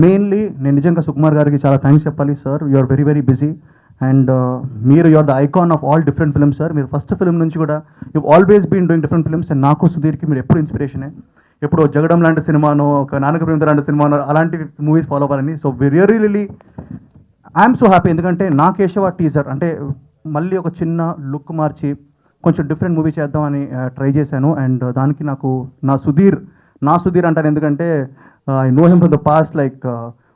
Mainly నేను నిజంగా సుకుమార్ గారికి చాలా థ్యాంక్స్ చెప్పాలి sir. You are very very busy and మీరు you are the icon of all different films sir. మీరు ఫస్ట్ ఫిల్మ్ నుంచి కూడా you always been doing different films and నాకు సుధీర్కి మీరు ఎప్పుడు ఇన్స్పిరేషనే. ఎప్పుడు జగడం లాంటి సినిమానో, ఒక నానక ప్రేమిత లాంటి సినిమానో అలాంటి మూవీస్ ఫాలో అవ్వాలని. So really I'm so happy. ఎందుకంటే నా కేశవ టీజర్ అంటే మళ్ళీ ఒక చిన్న లుక్ మార్చి కొంచెం డిఫరెంట్ మూవీ చేద్దామని ట్రై చేశాను. అండ్ దానికి నాకు నా సుధీర్ అంటాను. ఎందుకంటే I know him from the past like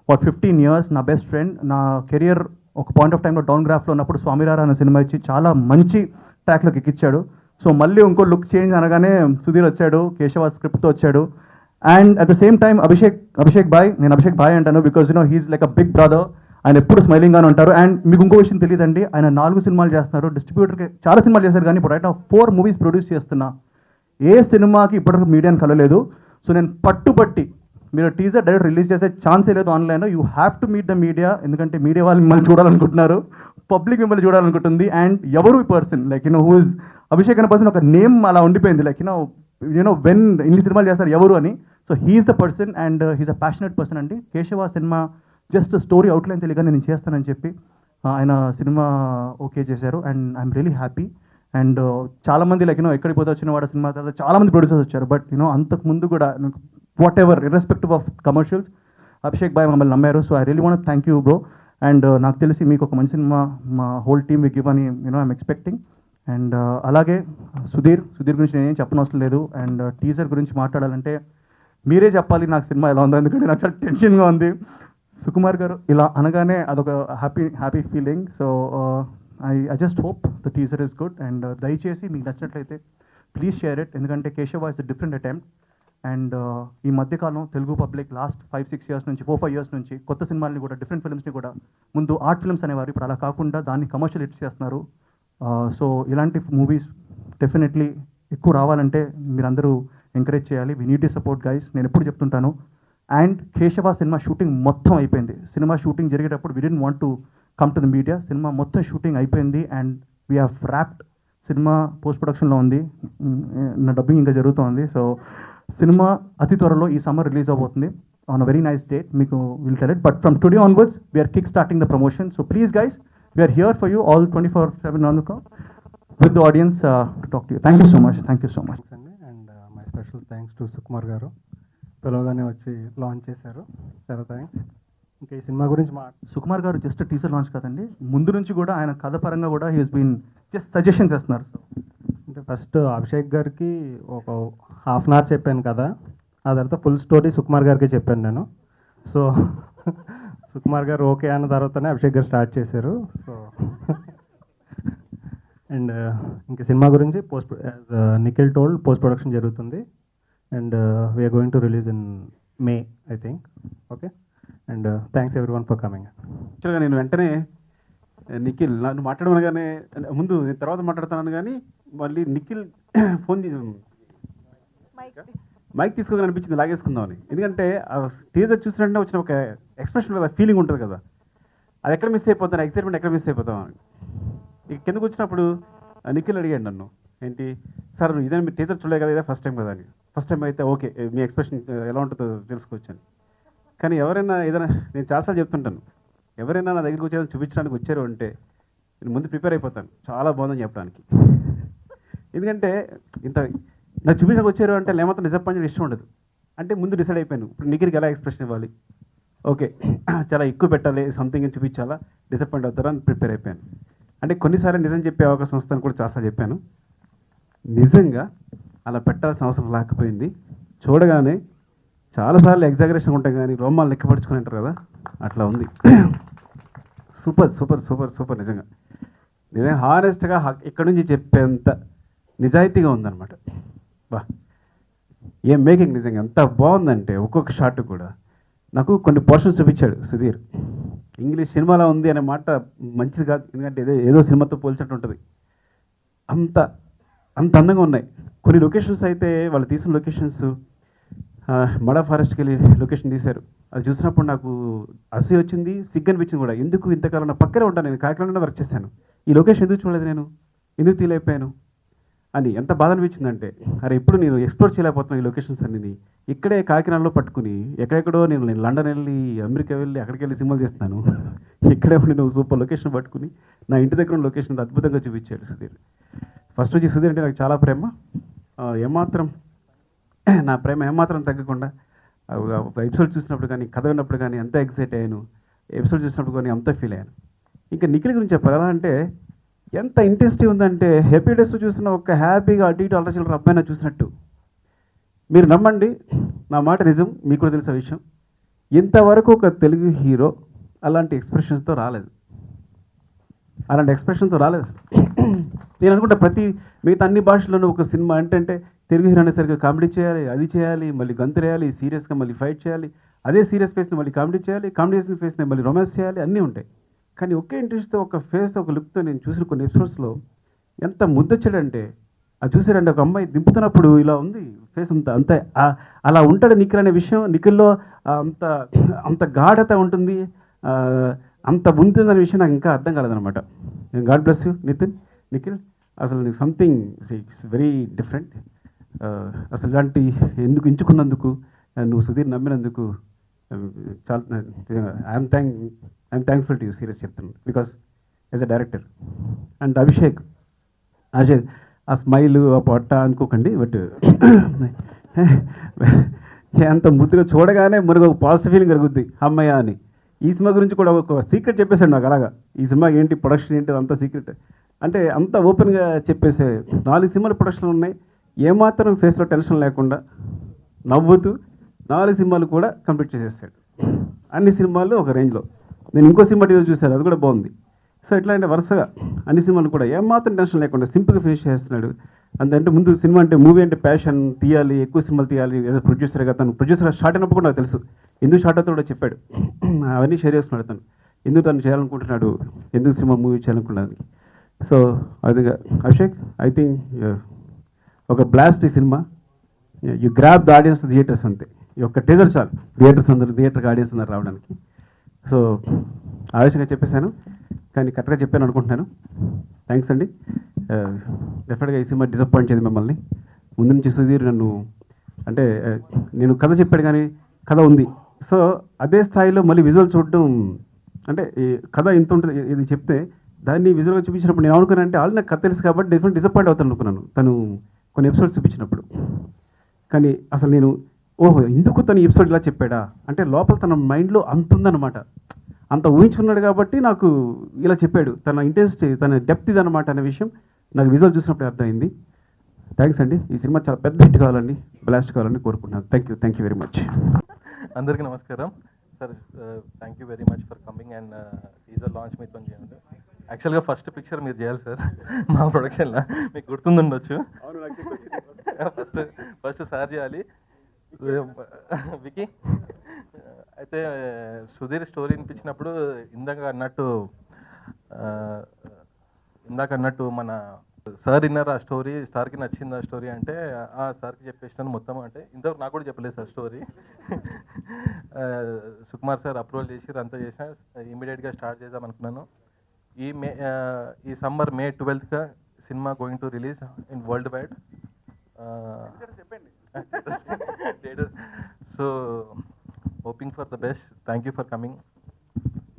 15 years. నా బెస్ట్ ఫ్రెండ్. నా కెరియర్ ఒక పాయింట్ ఆఫ్ టైంలో డౌన్ గ్రాఫ్లో ఉన్నప్పుడు స్వామిరారా అనే సినిమా ఇచ్చి చాలా మంచి ట్రాక్లోకి ఎక్కించాడు. సో మళ్ళీ ఇంకో లుక్ చేంజ్ అనగానే సుధీర్ వచ్చాడు, కేశవ స్క్రిప్ట్తో వచ్చాడు. And at the same time Abhishek bhai, నేను అభిషేక్ బాయ్ అంటాను because he's like a big brother. ఆయన ఎప్పుడు స్మైలింగ్గానే ఉంటారు. అండ్ మీకు ఇంకో విషయం తెలియదండి, ఆయన 4 సినిమాలు చేస్తున్నారు. డిస్ట్రిబ్యూటర్కి చాలా సినిమాలు చేశారు, కానీ ఇప్పుడు రైట్ 4 movies ప్రొడ్యూస్ చేస్తున్నా. ఏ సినిమాకి ఇప్పటివరకు మీడియాని కలలేదు. సో నేను పట్టుబట్టి మీరు టీజర్ డైరెక్ట్ రిలీజ్ చేసే ఛాన్సే లేదు ఆన్లైన్లో. You have to meet the media. ఎందుకంటే మీడియా వాళ్ళు మిమ్మల్ని చూడాలనుకుంటున్నారు, పబ్లిక్ మిమ్మల్ని చూడాలనుకుంటుంది. అండ్ ఎవరు ఈ person like who is Abhishek అనే పర్సన్, ఒక నేమ్ అలా ఉండిపోయింది లైక్ వెన్ ఇన్ని సినిమాలు చేస్తారు ఎవరు అని. So he's the person and he's a passionate person అండి. Keshava cinema just story outline తెలియగా నేను చేస్తానని చెప్పి ఆయన సినిమా ఓకే చేశారు. And I'm really happy. And చాలామంది లైక్ ఎక్కడికి పోతే వచ్చిన వాడు సినిమా తర్వాత చాలామంది ప్రొడ్యూసర్స్ వచ్చారు. బట్ అంతకు ముందు కూడా whatever irrespective of commercials Abhishek bhai మమ్మల్ని నమ్మారు. So I really want thank you bro. And నాకు తెలిసి మీకు ఒక మంచి సినిమా మా హోల్ టీమ్ వి గివ్ అని ఐఎమ్ ఎక్స్పెక్టింగ్. అండ్ అలాగే సుధీర్ గురించి నేనేం చెప్పనవసరం లేదు. అండ్ టీజర్ గురించి మాట్లాడాలంటే మీరే చెప్పాలి నాకు సినిమా ఎలా ఉందో, ఎందుకంటే నాకు చాలా టెన్షన్గా ఉంది. సుకుమార్ గారు ఇలా అనగానే అదొక happy feeling. So I just hope the teaser is good. And దయచేసి మీకు నచ్చినట్లయితే ప్లీజ్ షేర్ ఇట్. ఎందుకంటే Keshava is a different attempt. And ఈ మధ్యకాలం తెలుగు పబ్లిక్ లాస్ట్ 5-6 years నుంచి 4-5 years నుంచి కొత్త సినిమాలని కూడా డిఫరెంట్ ఫిల్మ్స్ని కూడా ముందు ఆర్ట్ ఫిల్మ్స్ అనేవారు, ఇప్పుడు అలా కాకుండా దాన్ని కమర్షియల్ హిట్స్ చేస్తున్నారు. సో ఇలాంటి మూవీస్ డెఫినెట్లీ ఎక్కువ రావాలంటే మీరందరూ ఎంకరేజ్ చేయాలి. We need to support guys. నేను ఎప్పుడు చెప్తుంటాను. అండ్ కేశవ సినిమా షూటింగ్ మొత్తం అయిపోయింది. సినిమా షూటింగ్ జరిగేటప్పుడు we didn't want to come to the media. Cinema మొత్తం షూటింగ్ అయిపోయింది and we have wrapped. Cinema post ప్రొడక్షన్లో ఉంది, నా డబ్బింగ్ ఇంకా జరుగుతుంది. సో సినిమా అతి త్వరలో ఈ సమ్మర్ రిలీజ్ అవబోతుంది on a very nice date. మీకు will tell it. But from today onwards we're kick starting the promotion. So please guys, we're here for you all 24/7 on the call with the audience to talk to you. Thank you so much. Thank you so much. And my special thanks to Sukumar గారు, పిలవగానే వచ్చి launch చేశారు. చాలా thanks. ఇంకా ఈ cinema గురించి సుకుమార్ గారు just teaser launch కాదండి, ముందు నుంచి కూడా ఆయన కథ పరంగా కూడా he has been just suggestion చేస్తున్నారు. సో అంటే ఫస్ట్ అభిషేక్ గారికి ఒక 1/2 hour చెప్పాను కదా, ఆ తర్వాత ఫుల్ స్టోరీ సుకుమార్ గారికి చెప్పాను నేను. సో సుకుమార్ గారు ఓకే అన్న తర్వాతనే అభిషేక్ గారు స్టార్ట్ చేశారు. సో అండ్ ఇంక సినిమా గురించి నిఖిల్ టోల్డ్ పోస్ట్ ప్రొడక్షన్ జరుగుతుంది. And we are going to release in May I think. Okay. And thanks everyone for coming. యాక్చువల్గా నేను వెంటనే నిఖిల్ నన్ను మాట్లాడమనగానే ముందు నేను తర్వాత మాట్లాడుతున్నాను, కానీ మళ్ళీ నిఖిల్ ఫోన్ మైక్ తీసుకోగానే అనిపించింది లాగేసుకుందామని. ఎందుకంటే టీజర్ చూసినట్టే వచ్చిన ఒక ఎక్స్ప్రెషన్ కదా, ఫీలింగ్ ఉంటుంది కదా, అది ఎక్కడ మిస్ అయిపోతాను, ఎక్సైట్మెంట్ ఎక్కడ మిస్ అయిపోతామని. ఇక కిందకు వచ్చినప్పుడు నిఖిల్ అడిగాడు నన్ను, ఏంటి సార్ ఇదే మీరు టీజర్ చూడలే కదా, ఇదే ఫస్ట్ టైం కదా అని. ఫస్ట్ టైం అయితే ఓకే, మీ ఎక్స్ప్రెషన్ ఎలా ఉంటుందో తెలుసుకోవచ్చు అని. కానీ ఎవరైనా ఏదైనా, నేను చాలాసార్లు చెప్తుంటాను, ఎవరైనా నా దగ్గరికి వచ్చేదని చూపించడానికి వచ్చారు అంటే నేను ముందు ప్రిపేర్ అయిపోతాను, చాలా బాగుందని చెప్పడానికి. ఎందుకంటే ఇంత నాకు చూపించడానికి వచ్చారు అంటే లేకపోతే డిసప్పాయింట్ ఇష్టం ఉండదు. అంటే ముందు డిసైడ్ అయిపోయాను, ఇప్పుడు నిఖిల్కి ఎలా ఎక్స్ప్రెషన్ ఇవ్వాలి, ఓకే చాలా ఎక్కువ పెట్టాలి, సంథింగ్ చూపించాలా, డిసప్పాయింట్ అవుతారా అని ప్రిపేర్ అయిపోయాను. అంటే కొన్నిసార్లు నిజం చెప్పే అవకాశం వస్తుందని కూడా చాలాసార్లు చెప్పాను. నిజంగా అలా పెట్టాల్సిన అవసరం లేకపోయింది. చూడగానే చాలాసార్లు ఎగ్జాగరేషన్ ఉంటాయి, కానీ రోమాలు లెక్కపరుచుకుని అంటారు కదా, అట్లా ఉంది. Super super super super. నిజంగా హానెస్ట్గా ఇక్కడ నుంచి చెప్పేంత నిజాయితీగా ఉందన్నమాట. బా ఏం మేకింగ్, నిజంగా ఎంత బాగుందంటే ఒక్కొక్క షాట్ కూడా నాకు కొన్ని పోర్షన్స్ చూపించాడు సుధీర్. ఇంగ్లీష్ సినిమాలో ఉంది అనే మాట మంచిది కాదు, ఎందుకంటే ఏదో సినిమాతో పోల్చినట్టు ఉంటుంది. అంత అందంగా ఉన్నాయి. కొన్ని లొకేషన్స్ అయితే వాళ్ళు తీసిన లొకేషన్స్ మడా ఫారెస్ట్కి వెళ్ళి లొకేషన్ తీశారు. అది చూసినప్పుడు నాకు అసూయ వచ్చింది, సిగ్గు అనిపించింది కూడా. ఎందుకు ఇంతకాలం నా పక్కనే ఉంటాను, నేను కాకినాడలో వర్క్ చేశాను, ఈ లొకేషన్ ఎందుకు చూడలేదు, నేను ఎందుకు తీయలేకపోయాను అని ఎంత బాధ అనిపించిందంటే, అరే ఇప్పుడు నేను ఎక్స్ప్లోర్ చేయలేకపోతున్నాను ఈ లొకేషన్స్ అన్ని. ఇక్కడే కాకినాడలో పట్టుకుని ఎక్కడెక్కడో నేను లండన్ వెళ్ళి, అమెరికా వెళ్ళి, అక్కడికి వెళ్ళి సినిమాలు చేస్తున్నాను. ఇక్కడే ఉండి నువ్వు సూపర్ లొకేషన్ పట్టుకుని నా ఇంటి దగ్గర ఉన్న లొకేషన్ అద్భుతంగా చూపించాడు సుధీర్. ఫస్ట్ వచ్చి సుధీర్ అంటే నాకు చాలా ప్రేమ. ఏమాత్రం నా ప్రేమ ఏమాత్రం తగ్గకుండా ఎపిసోడ్ చూసినప్పుడు కానీ, కథ విన్నప్పుడు కానీ అంత ఎక్సైట్ అయ్యాను. ఎపిసోడ్ చూసినప్పుడు కానీ అంత ఫీల్ అయ్యాను. ఇంకా నిఖిల్ గురించి చెప్పాలి. ఎలా అంటే ఎంత ఇంట్రెస్టీ ఉందంటే, హ్యాపీ డేస్లో చూసిన ఒక హ్యాపీగా అటు ఇటు అల్లచిల్లర అబ్బాయినా చూసినట్టు. మీరు నమ్మండి, నా మాట నిజం, మీకు కూడా తెలిసిన విషయం. ఇంతవరకు ఒక తెలుగు హీరో అలాంటి ఎక్స్ప్రెషన్స్తో రాలేదు. నేను అనుకుంటా మిగతా అన్ని భాషల్లోనూ ఒక సినిమా అంటే తెలుగు హీరో అనేసరికి కామెడీ చేయాలి, అది చేయాలి, మళ్ళీ గంతురేయాలి, సీరియస్గా మళ్ళీ ఫైట్ చేయాలి, అదే సీరియస్ ఫేస్ని మళ్ళీ కామెడీ చేయాలి, కామెడీ చేసిన ఫేస్ని మళ్ళీ రొమాన్స్ చేయాలి, అన్నీ ఉంటాయి. కానీ ఒకే ఇంట్రెస్ట్తో ఒక ఫేస్తో ఒక లుక్తో నేను చూసిన కొన్ని ఎపిసోడ్స్లో ఎంత ముద్దొచ్చాడంటే, అది చూసారంటే ఒక అమ్మాయి దింపుతున్నప్పుడు ఇలా ఉంది ఫేస్ అంత అలా ఉంటాడు నిఖిల్ అనే విషయం. నిఖిల్లో అంత అంత గాఢత ఉంటుంది, అంత ఉంటుందనే విషయం నాకు ఇంకా అర్థం కాలేదనమాట. God bless you Nikhil. అసలు నీకు సంథింగ్ ఇట్స్ వెరీ డిఫరెంట్. అసలు ఇలాంటి ఎందుకు ఎంచుకున్నందుకు, నువ్వు సుధీర్ నమ్మినందుకు చాలా I'm thankful to you, serious చెప్తున్నాను. Because as a director. And Abhishek ఆ స్మైల్, ఆ పొట్ట అనుకోకండి, బట్ అంత ముద్దుగా చూడగానే మనకు ఒక పాజిటివ్ ఫీలింగ్ కలుగుద్ది అమ్మయ్య అని. ఈ సినిమా గురించి కూడా ఒక సీక్రెట్ చెప్పేశాడు నాకు అలాగా. ఈ సినిమా ఏంటి, ప్రొడక్షన్ ఏంటి, అంత సీక్రెట్ అంటే అంత ఓపెన్గా చెప్పేసే. 4 సినిమాలు ప్రొడక్షన్లు ఉన్నాయి. ఏమాత్రం ఫేస్లో టెన్షన్ లేకుండా నవ్వుతూ 4 సినిమాలు కూడా కంప్లీట్ చేసేసాడు. అన్ని సినిమాలు ఒక రేంజ్లో. నేను ఇంకో సినిమా టీజర్ చూశాను, అది కూడా బాగుంది. సో ఎట్లా అంటే వరుసగా అన్ని సినిమాలు కూడా ఏమాత్రం టెన్షన్ లేకుండా సింపుల్గా ఫినిష్ చేస్తున్నాడు. అంతే ముందు సినిమా అంటే, మూవీ అంటే ప్యాషన్, తీయాలి, ఎక్కువ సినిమాలు తీయాలి. యాజ్ అ ప్రొడ్యూసర్గా తను ప్రొడ్యూసర్ స్టార్ట్ అయినప్పుడు కూడా నాకు తెలుసు ఎందుకు స్టార్ట్ అవుతాడో చెప్పాడు. అవన్నీ షేర్ చేసుకున్నాడు తను, ఎందుకు తను చేయాలనుకుంటున్నాడు, ఎందుకు సినిమా మూవీ చేయాలనుకున్నాడు. సో అది అభిషేక్, ఐ థింక్ ఒక బ్లాస్ట్ ఈ cinema. You grab the audience theatres అంతే. ఈ ఒక్క టీజర్ చాలు థియేటర్కి ఆడియన్స్ అందరు రావడానికి. సో ఆవేశంగా చెప్పేశాను, కానీ కరెక్ట్గా చెప్పాను అనుకుంటున్నాను. థ్యాంక్స్ అండి. డెఫినెట్గా ఈ సినిమా డిసప్పాయింట్ చేయదు మిమ్మల్ని. ముందు నుంచి సుధీర్ నన్ను అంటే నేను కథ చెప్పాడు కానీ కథ ఉంది. సో అదే స్థాయిలో మళ్ళీ విజువల్ చూడడం అంటే ఈ కథ ఇంత ఉంటుంది ఇది చెప్తే దాన్ని విజువల్గా చూపించినప్పుడు నేను అనుకున్నానంటే ఆల్రెడీ నాకు కథ తెలుసు కాబట్టి డెఫినెట్ డిసప్పాయింట్ అవుతాను అనుకున్నాను తను కొన్ని ఎపిసోడ్స్ చూపించినప్పుడు. కానీ అసలు నేను ఓహో ఎందుకు తను ఎపిసోడ్ ఇలా చెప్పాడా అంటే లోపల తన మైండ్లో అంత ఉందన్నమాట, అంత ఊహించుకున్నాడు కాబట్టి నాకు ఇలా చెప్పాడు. తన ఇంట్రెస్ట్, తన డెప్త్ ఇదన్నమాట అనే విషయం నాకు విజువల్ చూసినప్పుడు అర్థమైంది. థ్యాంక్స్ అండి. ఈ సినిమా చాలా పెద్ద హిట్ కావాలండి, బ్లాస్ట్ కావాలని కోరుకుంటున్నాను. Thank you very much. అందరికీ నమస్కారం sir. Thank you very much for coming and teaser launch మీతో చేయండి. యాక్చువల్గా ఫస్ట్ పిక్చర్ మీరు చేయాలి సార్ మా ప్రొడక్షన్లో, మీకు గుర్తుండొచ్చు. ఫస్ట్ సార్ చేయాలి. వికీ అయితే సుధీర్ స్టోరీ వినిపించినప్పుడు ఇందాక అన్నట్టు మన సార్ విన్నారు ఆ స్టోరీ, సార్కి నచ్చింది ఆ స్టోరీ అంటే సార్కి చెప్పేసినాను మొత్తం. అంటే ఇంతవరకు నాకు కూడా చెప్పలేదు sir story. Sukumar sir approval చేసి అంతా చేసిన ఇమీడియట్గా స్టార్ట్ చేద్దాం అనుకున్నాను. ఈ summer May 12th cinema going to release in world wide. So hoping for the best. Thank you for coming.